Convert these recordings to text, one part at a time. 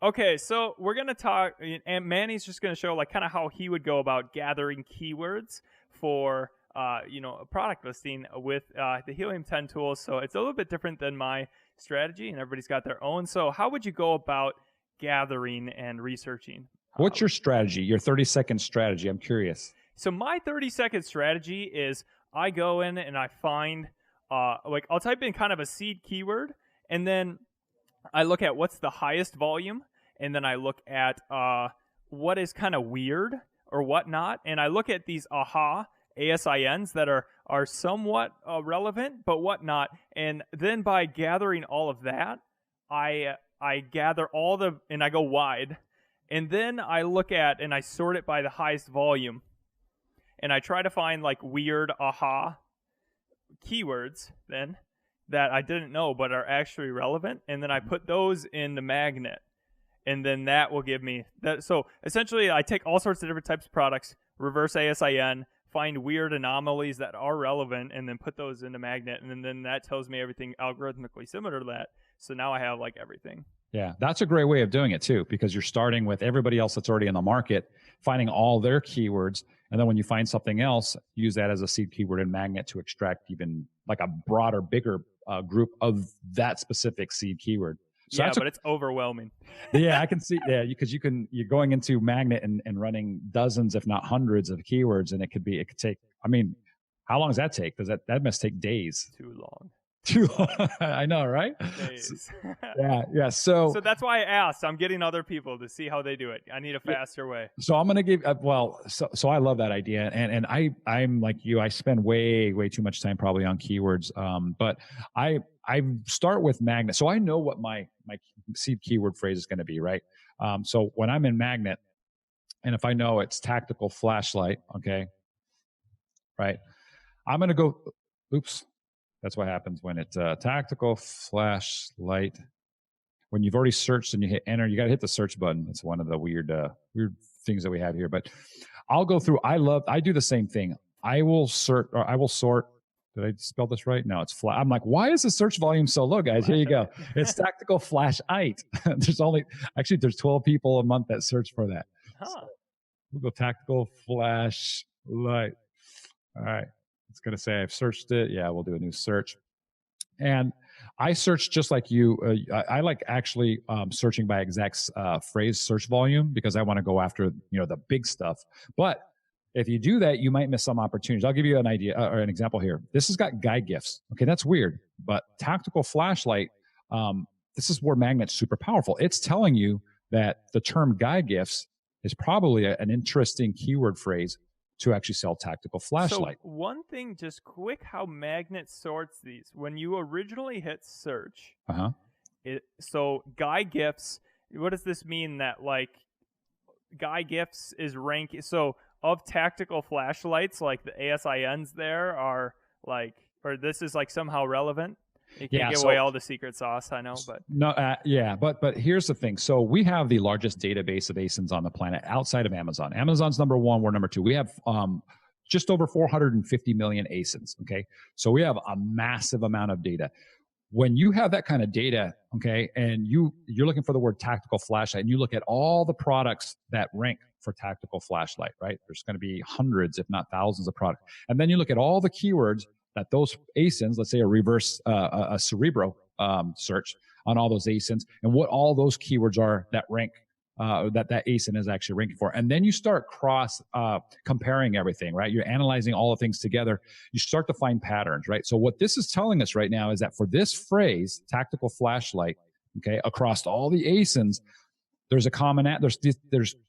Okay, so we're gonna talk, and Manny's just gonna show like kind of how he would go about gathering keywords for a product listing with the Helium 10 tools. So it's a little bit different than my strategy, and everybody's got their own. So how would you go about gathering and researching? What's your strategy? Your 30-second strategy? I'm curious. So my 30-second strategy is I go in and I find like I'll type in kind of a seed keyword, and then I look at what's the highest volume, and then I look at what is kind of weird or whatnot, and I look at these ASINs that are somewhat relevant, but whatnot, and then by gathering all of that, I gather and I go wide, and then I look at and I sort it by the highest volume, and I try to find like weird keywords then that I didn't know but are actually relevant, and then I put those in the magnet, and then that will give me that. So essentially I take all sorts of different types of products, reverse ASIN, find weird anomalies that are relevant, and then put those in the magnet, and then that tells me everything algorithmically similar to that. So now I have like everything. Yeah, that's a great way of doing it too, because you're starting with everybody else that's already in the market, finding all their keywords, and then when you find something else, use that as a seed keyword and magnet to extract even like a broader, bigger group of that specific seed keyword. So yeah, but it's overwhelming. Yeah, I can see. Yeah, because you're going into magnet and running dozens, if not hundreds, of keywords, and it could take. I mean, how long does that take? Does that must take days? Too long. Too long. I know, right? Days. Yeah. So that's why I asked. I'm getting other people to see how they do it. I need a faster way. So I'm going to give, so I love that idea. And I'm like you, I spend way too much time probably on keywords. But I start with magnet. So I know what my seed keyword phrase is going to be, right? So when I'm in magnet, and if I know it's tactical flashlight, okay, right? I'm going to go, oops. That's what happens when it's tactical flashlight. When you've already searched and you hit enter, you got to hit the search button. It's one of the weird things that we have here. But I'll go through. I do the same thing. I will sort. Did I spell this right? No, it's flat. I'm like, why is the search volume so low, guys? Here you go. It's tactical flashlight. there's 12 people a month that search for that. Huh. So we'll go tactical flashlight. All right. It's going to say I've searched it. Yeah, we'll do a new search. And I search just like you. I like actually searching by exact phrase search volume, because I want to go after the big stuff. But if you do that, you might miss some opportunities. I'll give you an idea or an example here. This has got guy gifts. Okay, that's weird. But tactical flashlight, this is where magnet's super powerful. It's telling you that the term guy gifts is probably an interesting keyword phrase to actually sell tactical flashlight. So one thing, just quick, how Magnet sorts these. When you originally hit search, so guy gifts, what does this mean? That like guy gifts is ranking. So of tactical flashlights, like the ASINs there are like, or this is like somehow relevant. You can't give away all the secret sauce, I know, but no, but here's the thing. So we have the largest database of ASINs on the planet outside of Amazon. Amazon's number one, we're number two. We have just over 450 million ASINs. Okay, so we have a massive amount of data. When you have that kind of data, okay, and you're looking for the word tactical flashlight, and you look at all the products that rank for tactical flashlight, right? There's going to be hundreds, if not thousands, of products, and then you look at all the keywords that those ASINs, let's say a reverse, a Cerebro search on all those ASINs, and what all those keywords are that rank, that ASIN is actually ranking for. And then you start comparing everything, right? You're analyzing all the things together. You start to find patterns, right? So what this is telling us right now is that for this phrase, tactical flashlight, okay, across all the ASINs, there's a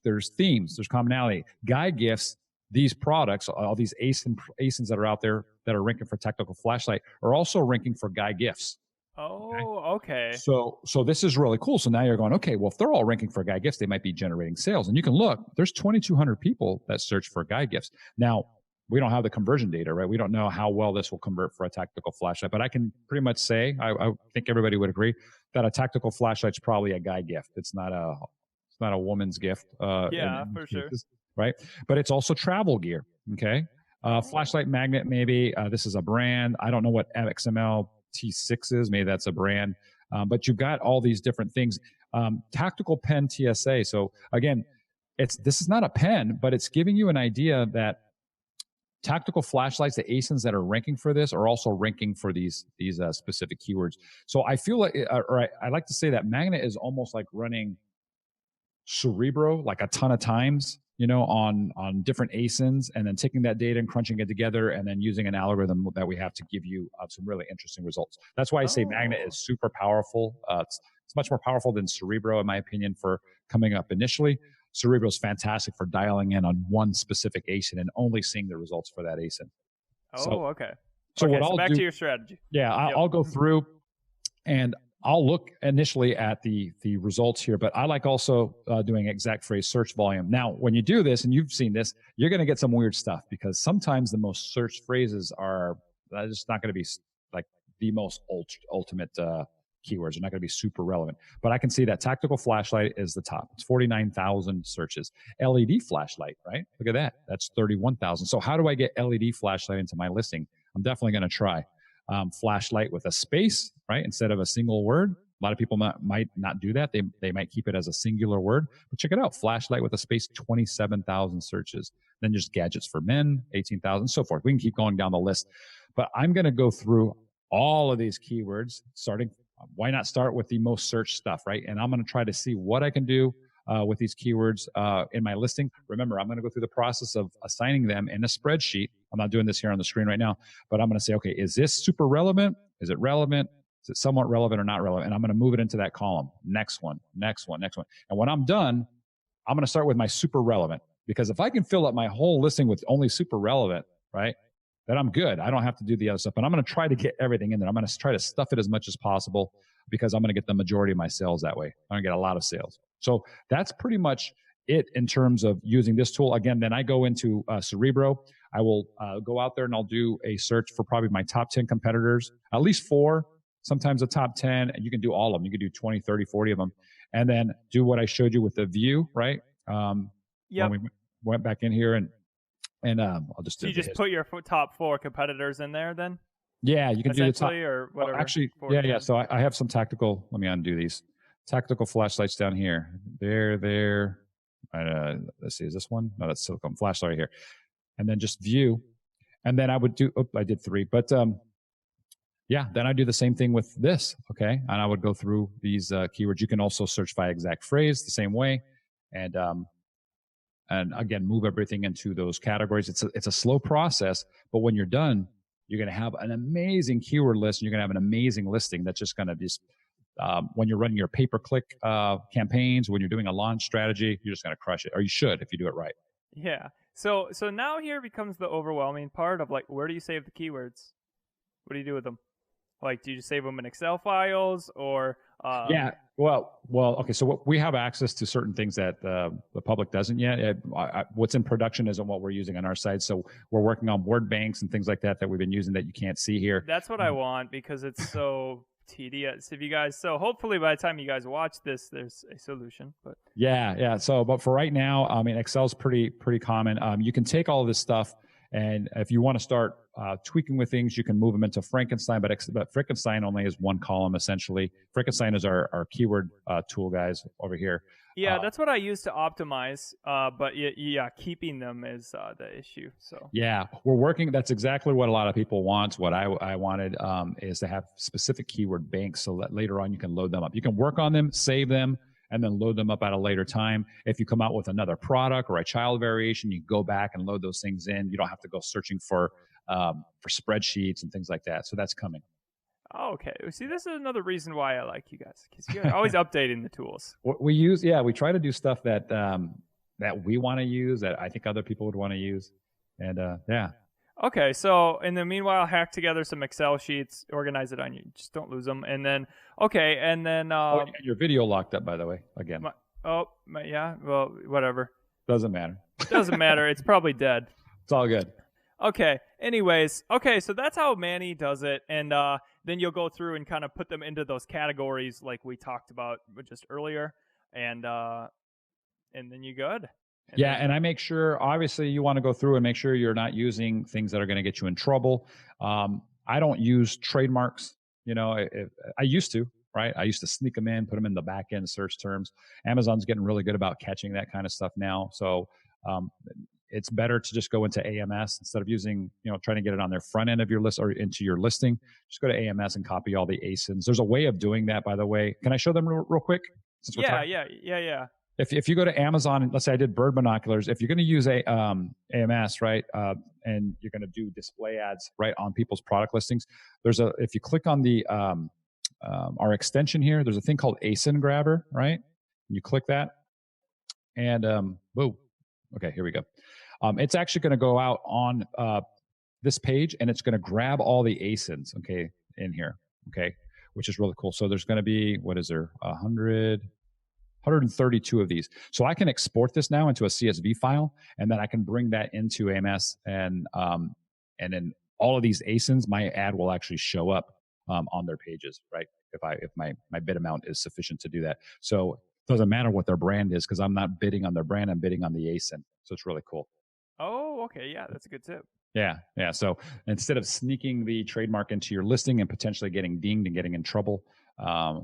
there's themes, there's commonality. Guy gifts, these products, all these ASINs that are out there that are ranking for tactical flashlight are also ranking for guy gifts. Oh, okay. So this is really cool. So now you're going, okay, well, if they're all ranking for guy gifts, they might be generating sales. And you can look, there's 2,200 people that search for guy gifts. Now, we don't have the conversion data, right? We don't know how well this will convert for a tactical flashlight, but I can pretty much say, I think everybody would agree that a tactical flashlight's probably a guy gift. It's not a woman's gift. Yeah, for sure. Right? But it's also travel gear. Okay. Flashlight magnet, maybe. This is a brand. I don't know what XML T6 is. Maybe that's a brand. But you've got all these different things. Tactical pen TSA. So again, this is not a pen, but it's giving you an idea that tactical flashlights, the ASINs that are ranking for this, are also ranking for these specific keywords. So I feel like, or I like to say that Magnet is almost like running Cerebro like a ton of times, on different ASINs, and then taking that data and crunching it together, and then using an algorithm that we have to give you some really interesting results. That's why I say Magnet is super powerful. It's much more powerful than Cerebro, in my opinion, for coming up initially. Cerebro is fantastic for dialing in on one specific ASIN and only seeing the results for that ASIN. Okay. So okay, what I'll back do, to your strategy. Yeah, I'll go through and I'll look initially at the results here, but I like also doing exact phrase search volume. Now, when you do this, and you've seen this, you're going to get some weird stuff, because sometimes the most searched phrases are just not going to be like the most ultimate keywords. Are not going to be super relevant. But I can see that tactical flashlight is the top. It's 49,000 searches. LED flashlight, right? Look at that. That's 31,000. So how do I get LED flashlight into my listing? I'm definitely going to try. Flashlight with a space, right? Instead of a single word. A lot of people might not do that. They might keep it as a singular word. But check it out. Flashlight with a space, 27,000 searches. Then just gadgets for men, 18,000, so forth. We can keep going down the list. But I'm going to go through all of these keywords, starting. Why not start with the most searched stuff, right? And I'm going to try to see what I can do with these keywords in my listing. Remember, I'm going to go through the process of assigning them in a spreadsheet. I'm not doing this here on the screen right now, but I'm going to say, okay, is this super relevant? Is it relevant? Is it somewhat relevant or not relevant? And I'm going to move it into that column. Next one, next one, next one. And when I'm done, I'm going to start with my super relevant, because if I can fill up my whole listing with only super relevant, right, then I'm good. I don't have to do the other stuff. But I'm going to try to get everything in there. I'm going to try to stuff it as much as possible, because I'm going to get the majority of my sales that way. I'm going to get a lot of sales. So that's pretty much it in terms of using this tool. Again, then I go into Cerebro. I will go out there and I'll do a search for probably my top 10 competitors, at least 4, sometimes a top 10. And you can do all of them. You can do 20, 30, 40 of them. And then do what I showed you with the view, right? When we went back in here and I'll just. So you just put your top 4 competitors in there, then? Yeah, you can do the top or whatever. Actually, yeah. So I have some tactical. Let me undo these tactical flashlights down here. There. Let's see. Is this one? No, that's silicone flashlight right here. And then just view, and then I would do. Oh, I did 3, but yeah. Then I do the same thing with this. Okay, and I would go through these keywords. You can also search by exact phrase the same way, and again, move everything into those categories. It's a slow process, but when you're done, you're going to have an amazing keyword list, and you're going to have an amazing listing that's just going to be, when you're running your pay-per-click campaigns, when you're doing a launch strategy, you're just going to crush it, or you should if you do it right. Yeah. So now here becomes the overwhelming part of, like, where do you save the keywords? What do you do with them? Like, do you just save them in Excel files, or? Yeah. Well. Okay. So we have access to certain things that the public doesn't yet. What's in production isn't what we're using on our side. So we're working on word banks and things like that we've been using that you can't see here. That's what I want, because it's so tedious. If you guys, so hopefully by the time you guys watch this, there's a solution. But yeah. So, but for right now, I mean, Excel's pretty common. You can take all of this stuff, and if you want to start tweaking with things, you can move them into Frankenstein, but Frankenstein only is one column, essentially. Frankenstein is our keyword tool, guys, over here. Yeah, that's what I use to optimize, but yeah, keeping them is the issue. So yeah, we're working. That's exactly what a lot of people want. What I wanted is to have specific keyword banks, so that later on you can load them up. You can work on them, save them, and then load them up at a later time. If you come out with another product or a child variation, you go back and load those things in. You don't have to go searching for spreadsheets and things like that. So that's coming. Oh, okay. See, this is another reason why I like you guys, because you're always updating the tools. We try to do stuff that we want to use, that I think other people would want to use, and yeah. Okay, so in the meanwhile, hack together some Excel sheets, organize it on you. Just don't lose them, and then your video locked up, by the way, again. Yeah. Well, whatever. Doesn't matter. Doesn't matter. It's probably dead. It's all good. Okay. Anyways, so that's how Manny does it, and then you'll go through and kind of put them into those categories like we talked about just earlier, and then you're good. And I make sure, obviously, you want to go through and make sure you're not using things that are going to get you in trouble. I don't use trademarks. I used to. right? I used to sneak them in, put them in the back end search terms. Amazon's getting really good about catching that kind of stuff now. So um, it's better to just go into AMS instead of using, trying to get it on their front end of your list or into your listing. Just go to AMS and copy all the ASINs. There's a way of doing that, by the way. Can I show them real quick? Since we're Yeah, talking? yeah. If you go to Amazon, let's say I did bird binoculars, if you're going to use AMS, right, and you're going to do display ads right on people's product listings, if you click on the our extension here, there's a thing called ASIN Grabber, right? You click that, and whoa, okay, here we go. It's actually going to go out on this page, and it's going to grab all the ASINs, okay, in here, okay, which is really cool. So there's going to be, what is there, 132 of these. So I can export this now into a CSV file, and then I can bring that into AMS, and then all of these ASINs, my ad will actually show up on their pages, right? If my bid amount is sufficient to do that. So it doesn't matter what their brand is, because I'm not bidding on their brand, I'm bidding on the ASIN. So it's really cool. Oh, okay. Yeah, that's a good tip. Yeah. So instead of sneaking the trademark into your listing and potentially getting dinged and getting in trouble, I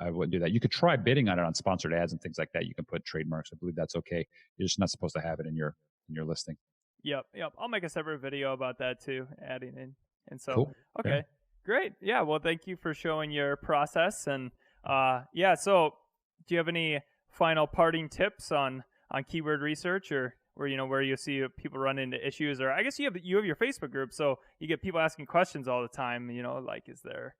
wouldn't do that. You could try bidding on it on sponsored ads and things like that. You can put trademarks. I believe that's okay. You're just not supposed to have it in your listing. Yep. I'll make a separate video about that too, adding in. And so, cool. Okay, yeah. Great. Yeah. Well, thank you for showing your process. And yeah. So, do you have any final parting tips on keyword research, or where you see people run into issues? Or I guess you have your Facebook group, so you get people asking questions all the time. Like, is there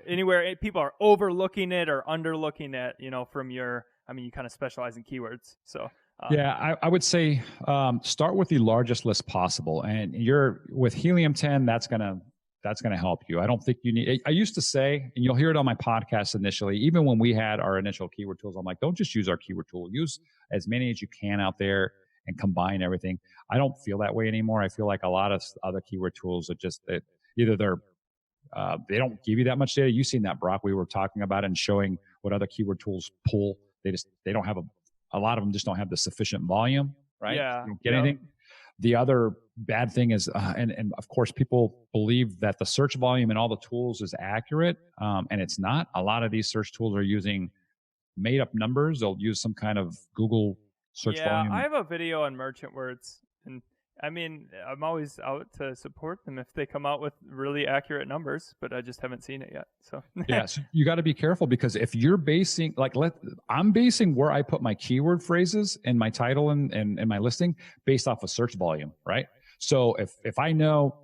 anywhere people are overlooking it or underlooking it? From your, you kind of specialize in keywords, so. Yeah, I would say start with the largest list possible, and you're with Helium 10. That's gonna help you. I don't think you need. I used to say, and you'll hear it on my podcast initially, even when we had our initial keyword tools, I'm like, don't just use our keyword tool. Use as many as you can out there and combine everything. I don't feel that way anymore. I feel like a lot of other keyword tools are just either they don't give you that much data. You've seen that, Brock. We were talking about it and showing what other keyword tools pull. They don't have a lot of them just don't have the sufficient volume, right? Yeah. You don't get anything. The other bad thing is, and of course, people believe that the search volume in all the tools is accurate, and it's not. A lot of these search tools are using made up numbers. They'll use some kind of Google search volume. I have a video on merchant words, and I'm always out to support them if they come out with really accurate numbers, but I just haven't seen it yet. So yeah, so you got to be careful, because if you're basing I'm basing where I put my keyword phrases in my title and my listing based off of search volume, right? So if I know,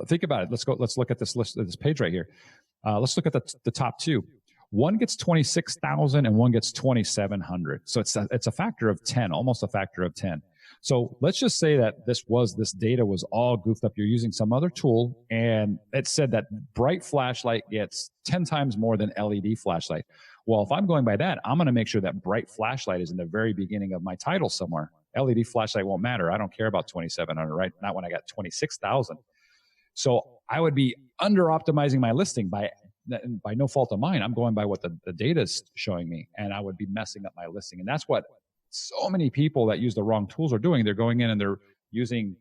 think about it. Let's look at this list, this page right here. Let's look at the top two. One gets 26,000 and one gets 2,700. So it's a factor of 10, almost a factor of 10. So let's just say that this data was all goofed up. You're using some other tool, and it said that bright flashlight gets 10 times more than LED flashlight. Well, if I'm going by that, I'm going to make sure that bright flashlight is in the very beginning of my title somewhere. LED flashlight won't matter. I don't care about 2,700, right? Not when I got 26,000. So I would be under optimizing my listing by no fault of mine. I'm going by what the data is showing me, and I would be messing up my listing. And that's what so many people that use the wrong tools are doing. They're going in and they're using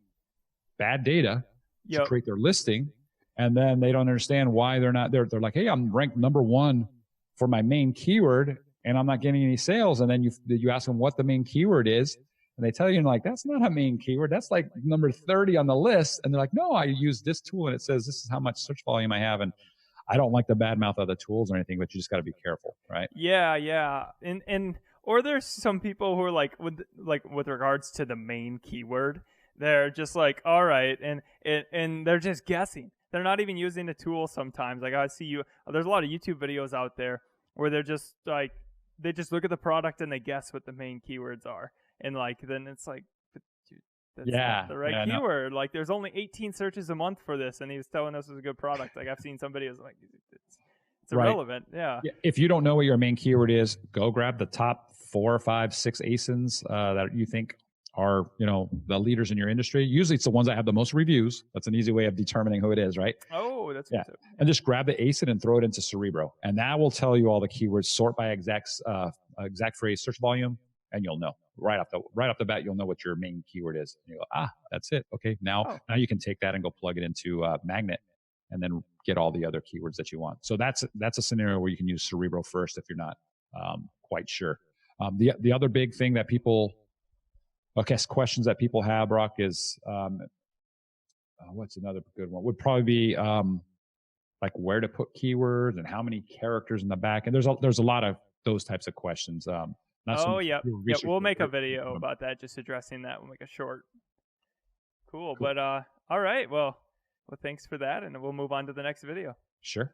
bad data to create their listing, and then they don't understand why they're not there. They're like, hey, I'm ranked number 1 for my main keyword, and I'm not getting any sales. And then you ask them what the main keyword is, and they tell you, like, that's not a main keyword. That's like number 30 on the list. And they're like, no, I use this tool, and it says this is how much search volume I have. And I don't like the bad mouth other tools or anything, but you just got to be careful, right? Yeah. And or there's some people who are like with regards to the main keyword, they're just like, all right, and they're just guessing. They're not even using the tool sometimes. Like, I see there's a lot of YouTube videos out there where they're just like, they just look at the product and they guess what the main keywords are. And like, then it's like, that's not the right keyword. No. Like, there's only 18 searches a month for this, and he was telling us it was a good product. Like, I've seen some videos like, it's irrelevant. Yeah. If you don't know what your main keyword is, go grab the top 4 or 5, 6 ASINs that you think are, the leaders in your industry. Usually it's the ones that have the most reviews. That's an easy way of determining who it is, right? Oh, that's good. And just grab the ASIN and throw it into Cerebro. And that will tell you all the keywords, sort by exact phrase search volume, and you'll know. Right off the bat, you'll know what your main keyword is. And you go, that's it. Okay, now you can take that and go plug it into Magnet and then get all the other keywords that you want. So that's a scenario where you can use Cerebro first if you're not quite sure. The other big thing that people, I guess, questions that people have, Brock, is what's another good one? Would probably be like where to put keywords and how many characters in the back. And there's a lot of those types of questions. Not so much yeah. We'll make a video about that, just addressing that. We'll make a short. Cool. But all right. Well, thanks for that, and we'll move on to the next video. Sure.